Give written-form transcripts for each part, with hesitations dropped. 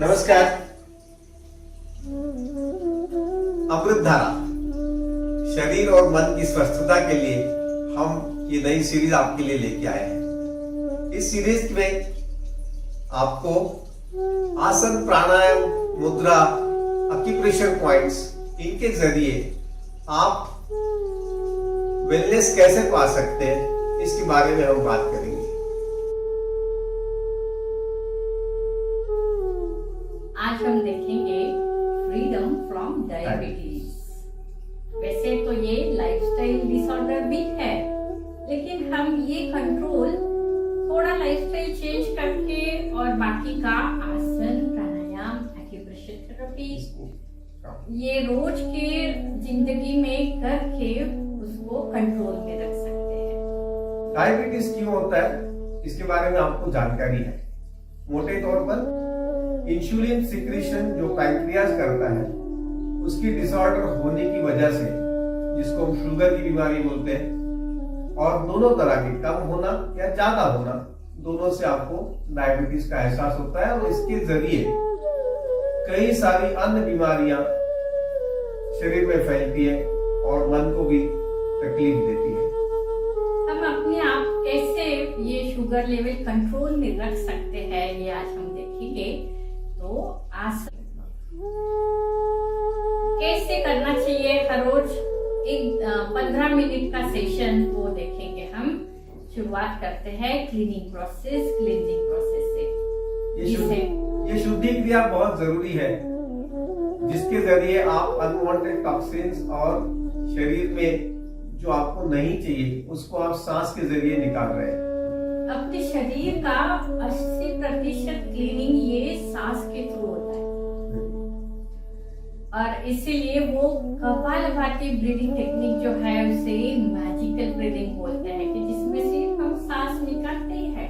नमस्कार। अमृत धारा शरीर और मन की स्वस्थता के लिए हम ये नई सीरीज आपके लिए लेके आए हैं। इस सीरीज में आपको आसन, प्राणायाम, मुद्रा, एक्यूप्रेशर पॉइंट्स, इनके जरिए आप वेलनेस कैसे पा सकते हैं, इसके बारे में हम बात करेंगे। आज हम देखेंगे फ्रीडम फ्रॉम डायबिटीज। वैसे तो ये लाइफस्टाइल डिसऑर्डर भी है, लेकिन हम ये कंट्रोल थोड़ा लाइफस्टाइल चेंज करके और बाकी का आसन, प्राणायाम, एक्यूप्रेशर थेरेपी ये रोज के जिंदगी में करके उसको कंट्रोल में रख सकते हैं। डायबिटीज क्यों होता है, इसके बारे में आपको जानकारी है। मोटे तौर पर इंसुलिन सिक्रीशन जो पैंक्रियाज करता है, उसकी डिसऑर्डर होने की वजह से, जिसको हम शुगर की बीमारी बोलते हैं, और दोनों तरह के कम होना या ज्यादा होना, दोनों से आपको डायबिटीज का एहसास होता है। और इसके जरिए कई सारी अन्य बीमारियां शरीर में फैलती है और मन को भी तकलीफ देती है। हम अपने आप कैसे ये शुगर लेवल कंट्रोल में रख सकते हैं, ये आज हम देखेंगे। तो आसन कैसे करना चाहिए, हर रोज एक 15 मिनट का सेशन वो देखेंगे हम। शुरुआत करते हैं क्लीनिंग प्रोसेस, क्लींजिंग प्रोसेस से। ये शुद्धि क्रिया बहुत जरूरी है, जिसके जरिए आप अनवांटेड टॉक्सिन्स और शरीर में जो आपको नहीं चाहिए उसको आप सांस के जरिए निकाल रहे हैं। अपने शरीर का 80% क्लीनिंग ये सांस के थ्रू होता है, और इसीलिए वो कपालभाति ब्रीदिंग टेक्निक जो है उसे मैजिकल ब्रीदिंग बोलते हैं, कि जिसमें सिर्फ हम सांस निकालते ही है,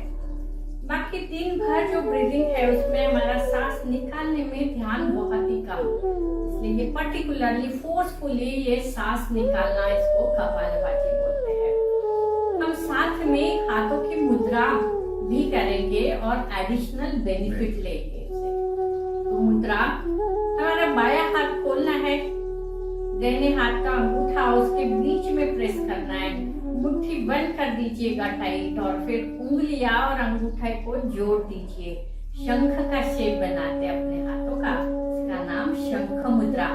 बाकी दिन भर जो ब्रीदिंग है उसमें हमारा सांस निकालने में ध्यान बहुत ही कम। इसलिए ये पर्टिकुलरली फोर्सफुली ये सांस निकालना, इसको कपालभाति बोलते हैं। हम साथ में हाथों की मुद्रा भी करेंगे और एडिशनल बेनिफिट लेंगे उसे। तो मुद्रा, हमारा बायां हाथ खोलना है, दाहिने हाथ का अंगूठा उसके बीच में प्रेस करना है, मुट्ठी बंद कर दीजिएगा टाइट, और फिर उंगलियां और अंगूठे को जोड़ दीजिए। शंख का शेप बनाते अपने हाथों का, इसका नाम शंख मुद्रा,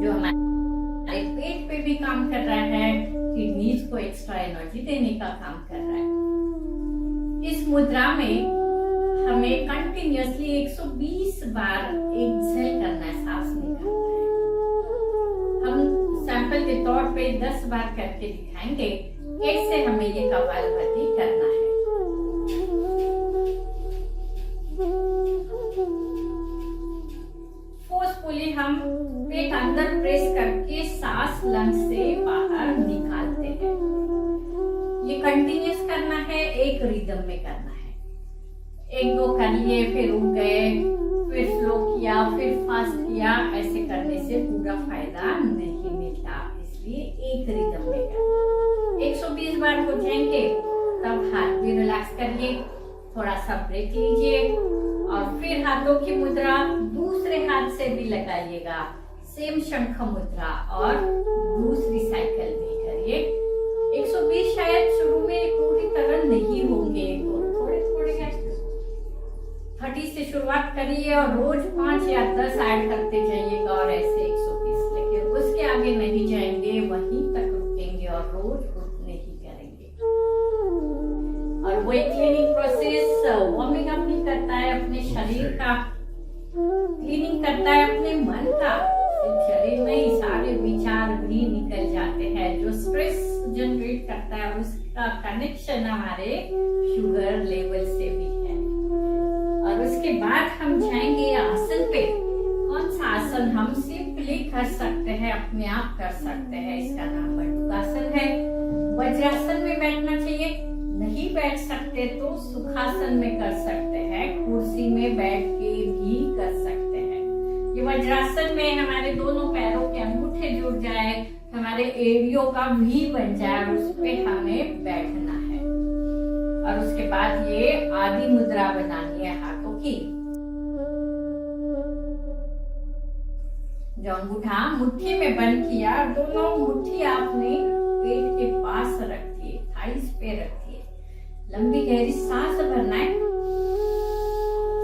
जो हमारे पेट पे भी काम कर रहा है, किडनीज को एक्स्ट्रा एनर्जी देने का काम कर रहा है। इस मुद्रा में हमें कंटिन्यूअसली 120 बार एक्सहेल करना है, सांस निकालना है। हम सैंपल के तौर पे 10 बार करके दिखाएंगे कैसे हमें ये कपालभाति करना है। फोर्सफुली हम पेट अंदर प्रेस करके सांस लंग्स से बाहर निकालते हैं। ये कंटिन्यूअस करना है, एक रिदम में करना है। 1-2 कर लिए, फिर रुक गए, फिर स्लो किया, फिर फास्ट किया। ऐसे करने से पूरा फायदा नहीं मिलता, इसलिए एक रिदम में करना। 120 बार हो जाएंगे, तब हाथ भी रिलैक्स करिए, थोड़ा सा ब्रेक लीजिए, और फिर हाथों की मुद्रा दूसरे हाथ से भी लगाइएगा, सेम शंख मुद्रा, और दूसरी साइकिल भी करिए। 120 शायद शुरू में पूरी तरह नहीं होंगे, थोड़े थोड़े 30 से शुरुआत करिए और रोज 5 या 10 ऐड करते जाइएगा, और ऐसे 120, लेकिन उसके आगे नहीं जाएंगे, वहीं तक रुकेंगे और रोज उतने ही करेंगे। और वो एक क्लीनिंग प्रोसेस वार्मिंग अप भी करता है, अपने शरीर का क्लीनिंग करता है, अपने मन का। शरीर में ही सारे विचार भी निकल जाते हैं, जो स्ट्रेस जनरेट करता है उसका कनेक्शन हमारे शुगर लेवल से भी है। और उसके बाद हम जाएंगे आसन पे। कौन सा आसन हम सिंपली कर सकते हैं, अपने आप कर सकते हैं, इसका नाम बटुकासन है। वज्रासन में बैठना चाहिए, नहीं बैठ सकते तो सुखासन में कर सकते हैं, कुर्सी में बैठ के भी कर सकते हैं। ये वज्रासन में हमारे दोनों पैरों के अंगूठे जुड़ जाए, हमारे एड़ियों का वी बन जाए, उस पे हमें बैठना है। और उसके बाद ये आदि मुद्रा बनानी है हाथों की। जो अंगूठा मुट्ठी में बंद किया, दोनों मुट्ठी आपने पेट के पास रखिए, थाइस पे रखिए। लंबी गहरी सांस भरना है।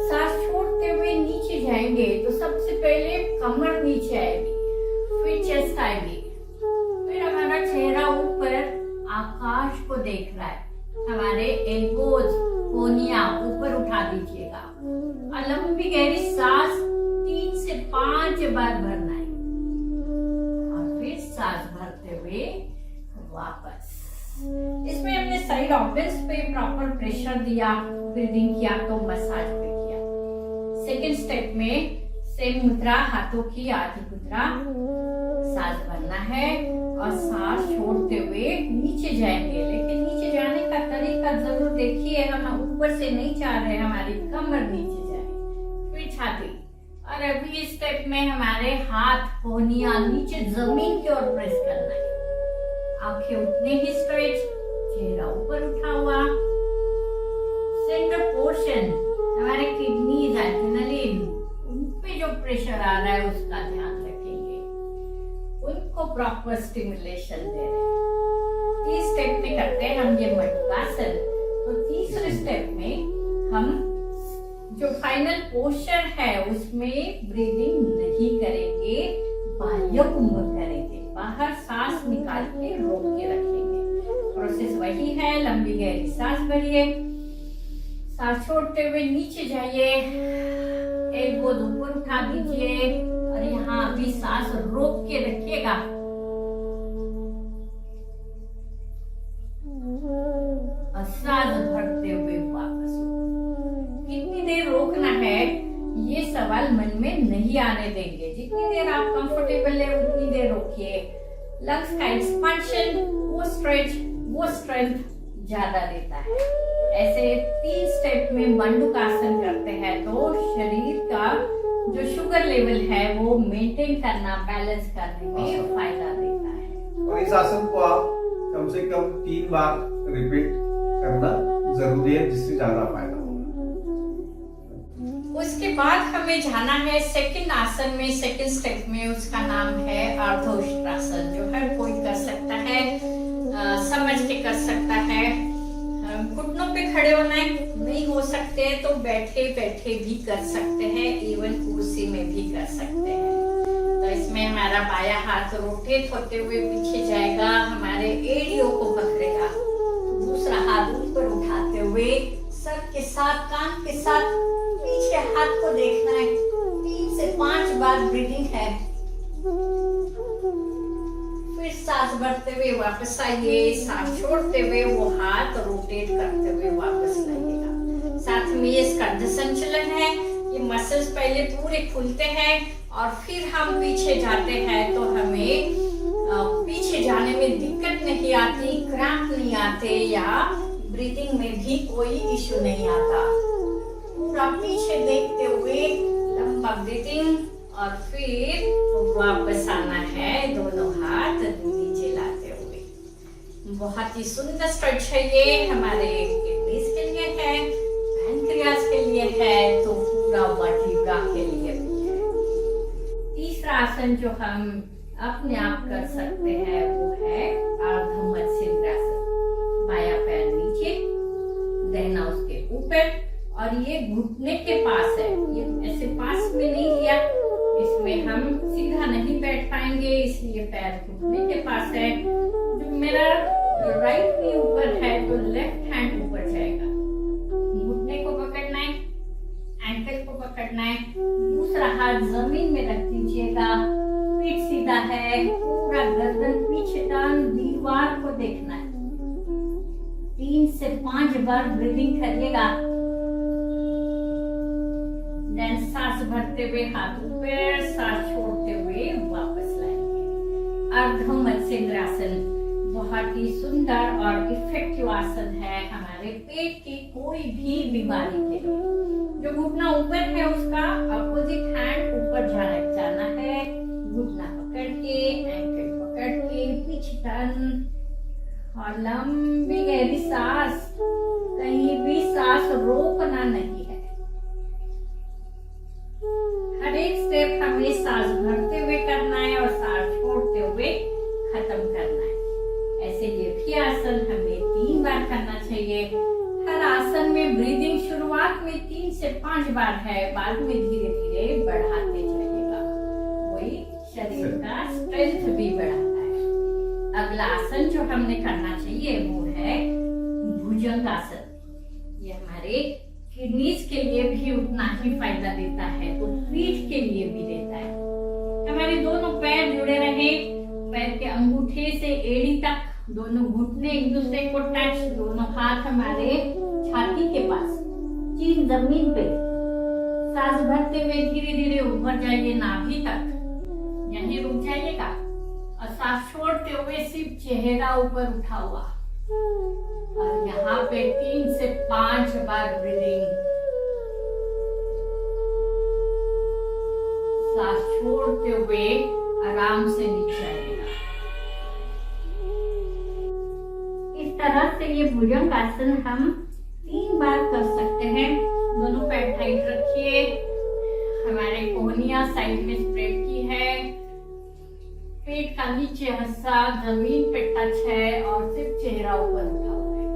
सांस छोड़ते हुए नीचे जाएंगे तो सबसे पहले कमर नीचे आएगी, फिर चेस्ट आएगी, फिर हमारा चेहरा ऊपर आकाश को देख रहा है। हमारे एल्बोज, कोहनियां ऊपर उठा दीजिएगा और लंबी गहरी सांस 3 से 5 बार भरना है और फिर सांस भरते हुए वापस। इसमें हमने साइड ऑर्गन्स पे प्रॉपर प्रेशर दिया, ब्रीदिंग किया तो मसाज पे किया। सेकेंड स्टेप में सेम मुद्रा, हाथों की आधी मुद्रा, सांस भरना है और सांस छोड़ते हुए नीचे जाएंगे। लेकिन नीचे जाने का तरीका जरूर देखिए, हम ऊपर से नहीं चाह रहे, हमारी कमर नीचे जाए, फिर छाती। और अभी इस स्टेप में हमारे हाथ, कोहनियां नीचे जमीन की ओर प्रेस करना है। आंखें उतने ही स्ट्रेच, चेहरा ऊपर उठा हुआ। सेंटर पोर्शन, हमारे किडनीज, एड्रेनलिन, उन पे जो प्रेशर आ रहा है उसका ध्यान रखेंगे, उनको प्रॉपर स्टिमुलेशन दे रहे हैं। इस स्टेप में करते हैं हम ये मटकासन। तो तीसरे स्टेप में हम जो फाइनल पोस्चर है उसमें ब्रीदिंग नहीं करेंगे, बाह्य कुंभ करेंगे, बाहर सांस निकाल के रोक के रखेंगे। प्रोसेस वही है, लंबी गहरी सांस भरिए, सांस छोड़ते हुए नीचे जाइए, एल्बोज ऊपर उठा दीजिए और यहाँ भी सांस रोक के रखिएगा। और सांस भरते हुए वापस। कितनी देर रोकना है ये सवाल मन में नहीं आने देंगे। जितनी देर आप कंफर्टेबल है उतनी देर रोकिए। लंग्स का एक्सपेंशन, वो स्ट्रेच, वो स्ट्रेंथ ज्यादा देता है। ऐसे 3 स्टेप में मंडूकासन करते हैं तो शरीर का जो शुगर लेवल है वो मेंटेन करना, बैलेंस करने में फायदा देता है। और इस आसन को आप कम से कम 3 बार रिपीट करना जरूरी है, जिससे ज्यादा फायदा होगा। उसके बाद हमें जाना है सेकंड आसन में, सेकंड स्टेप में, उसका नाम है अर्धोष्ट्रासन, जो हर कोई कर सकता है, समझ के कर सकता है। घुटनों पे खड़े होना है, नहीं हो सकते तो बैठे बैठे भी कर सकते हैं, इवन कुर्सी में भी कर सकते हैं। तो इसमें हमारा बायां हाथ रोटेट होते हुए पीछे जाएगा, हमारे एड़ियों को पकड़ेगा, दूसरा हाथ ऊपर उठाते हुए सर के साथ, कान के साथ पीछे हाथ को देखना है। 3 से 5 बार ब्रीदिंग है। फिर सांस भरते हुए वापस आइए, सांस छोड़ते हुए वो हाथ रोटेट करते हुए वापस लाइएगा। साथ में ये स्कंध संचलन है, ये मसल्स पहले पूरे खुलते हैं और फिर हम पीछे जाते हैं तो हमें पीछे जाने में दिक्कत नहीं आती, क्रैम्प नहीं आते या ब्रीथिंग में भी कोई इश्यू नहीं आता। पूरा पीछे देखते हुए लंबा ब्रीथिंग और फिर वापस आना है, दोनों हाथ नीचे लाते हुए। बहुत ही सुंदर स्ट्रेच है ये, हमारे किडनीज के लिए है, पैनक्रियास के लिए है, तो पूरा वर्टिब्रा के लिए भी है। तीसरा आसन जो हम अपने आप कर सकते हैं वो है अर्ध मत्स्येंद्रासन। बायां पैर नीचे, दाहिना उसके ऊपर, और ये घुटने के पास है, ये ऐसे पास में नहीं लिया, इसमें हम सीधा नहीं बैठ पाएंगे, इसलिए पैर घुटने के पास है। जो मेरा राइट नी ऊपर है तो लेफ्ट हैंड ऊपर जाएगा, घुटने को पकड़ना है, एंकल को पकड़ना है, दूसरा हाथ जमीन में रख दीजिएगा, पीठ सीधा है, पूरा गर्दन पीछे टर्न, दीवार को देखना है। 3 से 5 बार ब्रीदिंग करिएगा। देन सांस भरते हुए हाथ ऊपर, सांस छोड़ते हुए वापस लाएंगे। अर्ध मत्स्येंद्रासन बहुत ही सुंदर और इफेक्टिव आसन है हमारे पेट की कोई भी बीमारी के लिए। जो घुटना ऊपर है उसका अपोजिट हैंड ऊपर जाना है, घुटना पकड़ के, एंकल पकड़ के, पीछे टर्न और लंबी गहरी सांस, कहीं भी सांस रोकना नहीं है। हर एक स्टेप हमें सांस भरते हुए करना चाहिए। हर आसन में ब्रीदिंग शुरुआत में 3 से 5 बार है, बाद में धीरे धीरे बढ़ाते जाइएगा। वही शरीर का स्ट्रेंथ भी बढ़ाता है। अगला आसन जो हमने करना चाहिए वो है भुजंग आसन। ये हमारे किडनीज के लिए भी उतना ही फायदा देता है, तो पीठ के लिए भी देता है। हमारे दोनों पैर जुड़े रहे, पैर के अंगूठे से एड़ी तक, दोनों घुटने एक दूसरे को टच, दोनों हाथ हमारे छाती के पास, चीन जमीन पे। सांस भरते हुए धीरे धीरे ऊपर जाइए नाभि तक, यहीं रुक जाइएगा और सांस छोड़ते हुए सिर्फ चेहरा ऊपर उठा हुआ, और यहाँ पे 3 से 5 बार ब्रीदिंग। सांस छोड़ते हुए आराम से नीचे आइएगा। इस तरह से ये भुजंग आसन हम 3 बार कर सकते हैं। दोनों पैर टाइट रखिए, हमारे कोहनियां साइड में स्प्रेड की है, पेट का नीचे हिस्सा जमीन पे टच है और सिर्फ चेहरा ऊपर उठा हुआ है।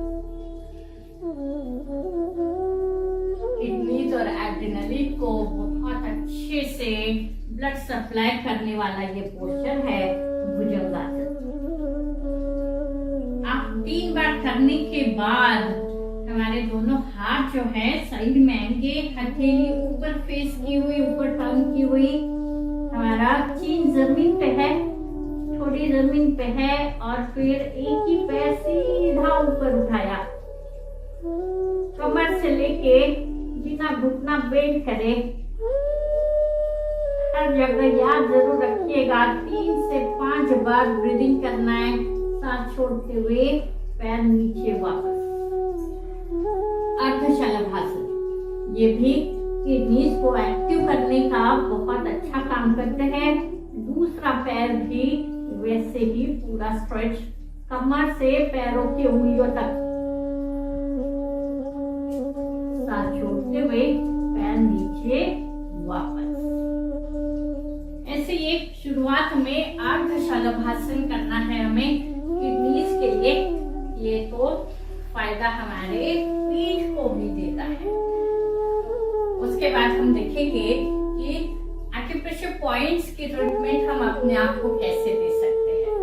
किडनीज और एड्रेनलिन को बहुत अच्छे से ब्लड सप्लाई करने वाला ये पोस्चर है भुजंग आसन। आप 3 बार करने के बाद हमारे दोनों हाथ जो है साइड में आएंगे, हथेली ऊपर फेस की हुई, ऊपर टर्न की हुई, हमारा चीन जमीन पे है, थोड़ी जमीन पे है, और फिर एक ही पैर सीधा ऊपर उठाया, कमर से लेके बिना घुटना बेंड करे। हर जगह याद जरूर रखिएगा 3 से 5 बार ब्रीदिंग करना है, सांस छोड़ते हुए पैर नीचे वापस। अर्धशलभासन, ये भी किडनीज को एक्टिव करने का बहुत अच्छा काम करते हैं। दूसरा पैर भी वैसे ही पूरा स्ट्रेच, कमर से पैरों की उंगलियों तक, सांस छोड़ते हुए पैर नीचे वापस। ऐसे ये शुरुआत में अर्धशलभासन करना है हमें किडनीज के लिए। ये तो फायदा हमारे पीठ को भी देता है। उसके बाद हम देखेंगे कि एक्यूप्रेशर पॉइंट्स की ट्रीटमेंट हम अपने आप को कैसे दे सकते हैं।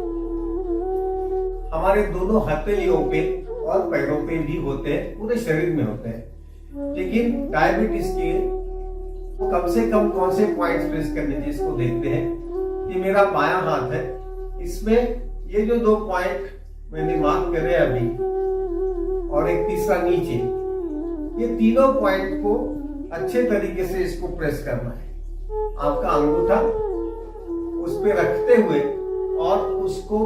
हमारे दोनों हथेलियों पे और पैरों पे भी होते हैं, पूरे शरीर में होते हैं, लेकिन डायबिटीज के तो कम से कम कौन से पॉइंट्स प्रेस करने चाहिए इसको देखते हैं। ये मेरा बायां हाथ है, इसमें ये जो 2 पॉइंट मैंने मार्क करे अभी, और एक तीसरा नीचे, ये तीनों पॉइंट को अच्छे तरीके से इसको प्रेस करना है। आपका अंगूठा उस पे रखते हुए और उसको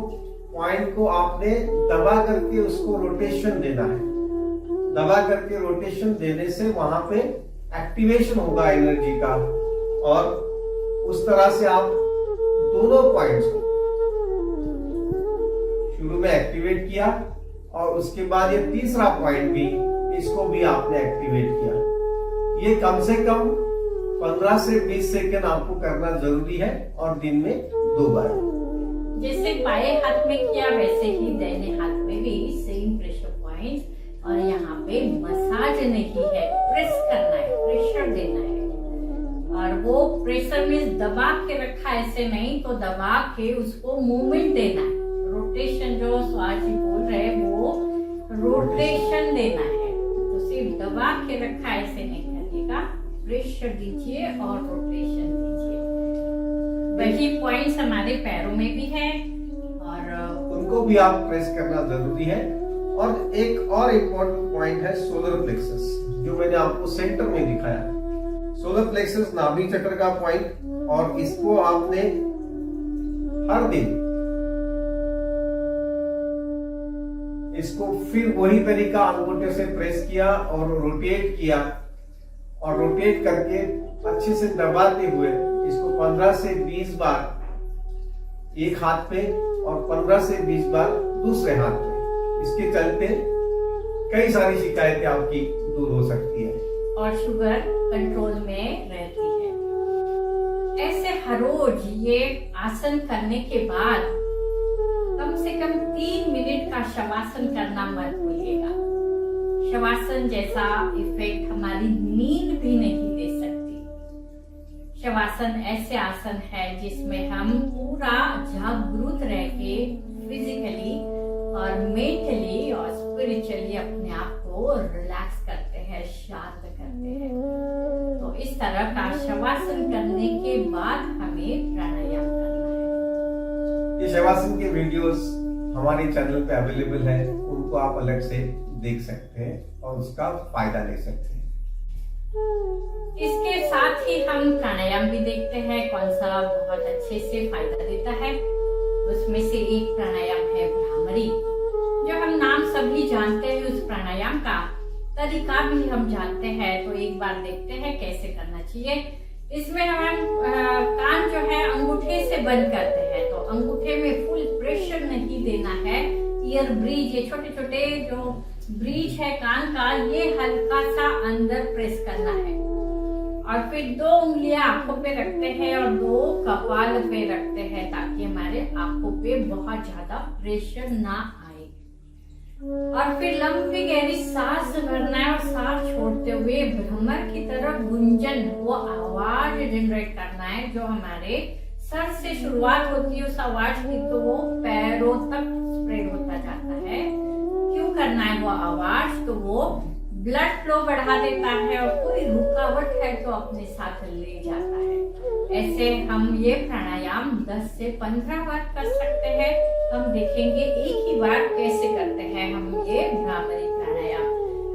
पॉइंट को आपने दबा करके उसको रोटेशन देना है। दबा करके रोटेशन देने से वहां पे एक्टिवेशन होगा एनर्जी का, और उस तरह से आप दोनों पॉइंट्स को शुरू में एक्टिवेट किया, और उसके बाद ये तीसरा पॉइंट भी, इसको भी आपने एक्टिवेट किया। ये कम से कम 15 से 20 सेकंड आपको करना जरूरी है, और दिन में 2 बार। जैसे बाएं हाथ में किया वैसे ही दाहिने हाथ में भी सेम प्रेशर पॉइंट्स, और यहाँ पे मसाज नहीं है, प्रेस करना है, प्रेशर देना है। और वो प्रेशर में दबा के रखा ऐसे नहीं, तो दबा के उसको मूवमेंट देना है। रोटेशन जो स्वाज जी बोल रहे हैं वो रोटेशन देना है, तो सिर्फ दबा के रखा ऐसे नहीं करिएगा, प्रेशर दीजिए और रोटेशन दीजिए। वही पॉइंट्स हमारे पैरों में भी है, और उनको भी आप प्रेस करना जरूरी है। और एक और इम्पोर्टेंट पॉइंट है सोलर प्लेक्सस, जो मैंने आपको सेंटर में दिखाया। सोलर प्लेक्सस नाभि चक्र का पॉइंट, और इसको आपने हर दिन इसको फिर वही तरीका अंगूठे से प्रेस किया और रोटेट किया, और रोटेट करके अच्छे से दबाते हुए इसको 15 से 20 बार एक हाथ पे और 15 से 20 बार दूसरे हाथ पे। इसके चलते कई सारी शिकायतें आपकी दूर हो सकती है और शुगर कंट्रोल में रहती है। ऐसे हर रोज ये आसन करने के बाद कम से कम 3 मिनट का शवासन करना मत भूलिएगा। शवासन जैसा इफेक्ट हमारी नींद भी नहीं दे सकती। शवासन ऐसे आसन है जिसमें हम पूरा जागरूक रह के फिजिकली और मेंटली और स्पिरिचुअली अपने आप को रिलैक्स करते हैं, शांत करते हैं। तो इस तरह का शवासन करने के बाद हमें प्राणायाम करना है। ये शवासन के वीडियोस हमारे चैनल पे अवेलेबल है, उनको आप अलग से देख सकते हैं और उसका फायदा ले सकते हैं। इसके साथ ही हम प्राणायाम भी देखते हैं कौन सा बहुत अच्छे से फायदा देता है। उसमें से एक प्राणायाम है भ्रामरी, जो हम नाम सभी जानते हैं। उस प्राणायाम का तरीका भी हम जानते हैं, तो एक बार देखते हैं कैसे करना चाहिए। इसमें हम कान जो है अंगूठे से बंद करते हैं, तो अंगूठे में फुल प्रेशर नहीं देना है। ईयर ब्रिज, ये छोटे छोटे जो ब्रिज है कान का, ये हल्का सा अंदर प्रेस करना है। और फिर 2 उंगलियां आंखों पे रखते हैं और 2 कपाल पे रखते हैं, ताकि हमारे आंखों पे बहुत ज्यादा प्रेशर ना आए। और फिर लंबी गहरी सांस भरना है और सांस छोड़ते हुए भ्रमर की तरह गुंजन, वो आवाज जनरेट करना है जो हमारे सर से शुरुआत होती है उस आवाज की, तो वो पैरों तक स्प्रेड होता जाता है। क्यों करना है वो आवाज? तो वो ब्लड फ्लो बढ़ा देता है और कोई रुकावट है तो अपने साथ ले जाता है। ऐसे हम ये प्राणायाम 10 से 15 बार कर सकते हैं। हम देखेंगे एक ही बार कैसे करते हैं हम ये भ्रामरी प्राणायाम।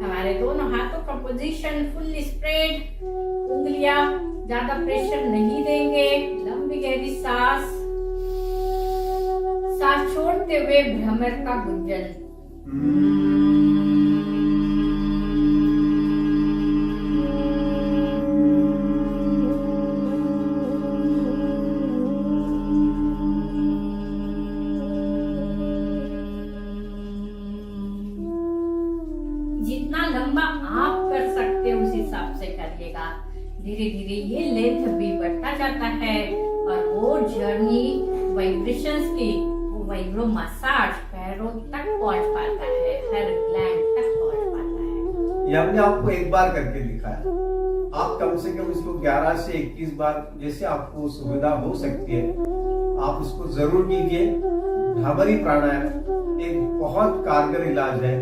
हमारे दोनों हाथों का पोजीशन फुल्ली स्प्रेड, उंगलियां ज्यादा प्रेशर नहीं देंगे, लंबी गहरी सांस छोड़ते हुए भ्रमर का गुंजन। जितना लंबा आप कर सकते हैं उस हिसाब से करिएगा। धीरे धीरे ये लेंथ भी बढ़ता जाता है और वो जर्नी वाइब्रेशंस की, वो वाइब्रो मसाज पैरों तक पहुंच पाता है, हर ग्लैंड तक पहुंच पाता है। ये हमने आपको एक बार करके दिखाया, आप कम से कम इसको 11 से 21 बार जैसे आपको सुविधा हो सकती है आप इसको जरूर कीजिए। भ्रामरी प्राणायाम एक बहुत कारगर इलाज है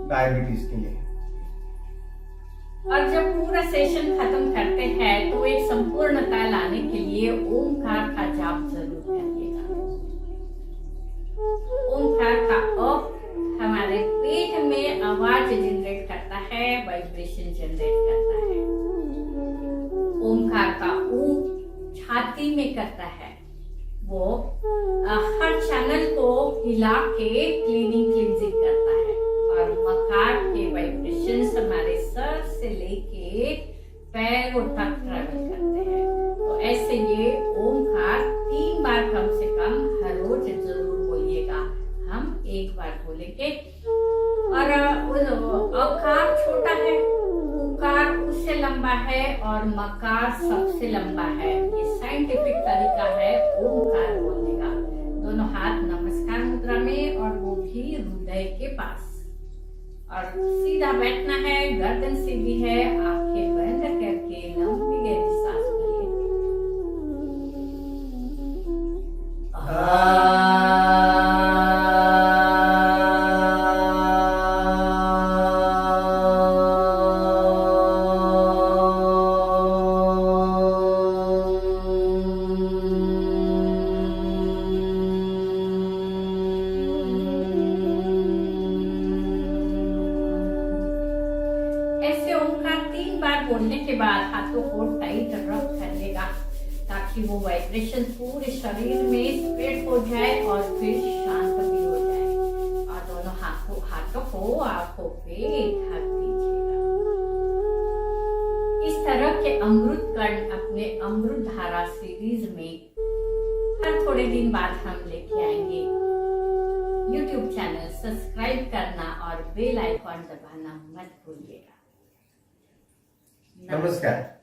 डायबिटीज के लिए। और जब पूरा सेशन खत्म करते हैं तो एक संपूर्णता लाने के लिए ओमकार का जाप जरूर करिएगा। ओमकार का अ हमारे पेट में आवाज जनरेट करता है, वाइब्रेशन जनरेट करता है। ओमकार का ऊ छाती में करता है, वो हर चैनल को हिला के क्लींजिंग करता है। और मकार के वाइब्रेशंस हमारे सर से लेके पैरों तक ट्रैवल करते हैं। तो ऐसे ये ओमकार 3 बार कम से कम हर रोज जरूर बोलिएगा। हम एक बार बोलेंगे। और अकार छोटा है, उकार उससे लंबा है और मकार सबसे लंबा है। ये साइंटिफिक तरीका है ओमकार बोलने का। दोनों हाथ नमस्कार मुद्रा में और वो भी हृदय के पास। और सीधा बैठना है, गर्दन सीधी है, आंखें बंद करके लंबी गहरी सांस लीजिए। ऐसे ओमकार 3 बार बोलने के बाद हाथों को टाइट रख करिएगा, ताकि वो वाइब्रेशन पूरे शरीर में स्प्रेड हो जाए और फिर शांत भी हो जाए। और दोनों हाथों को आंखों पे ढक दीजिएगा। इस तरह के अमृत कण अपने अमृत धारा सीरीज में हर थोड़े दिन बाद हम लेके आएंगे। YouTube चैनल सब्सक्राइब करना और बेल आइकॉन दबाना मत भूलिएगा। नमस्कार।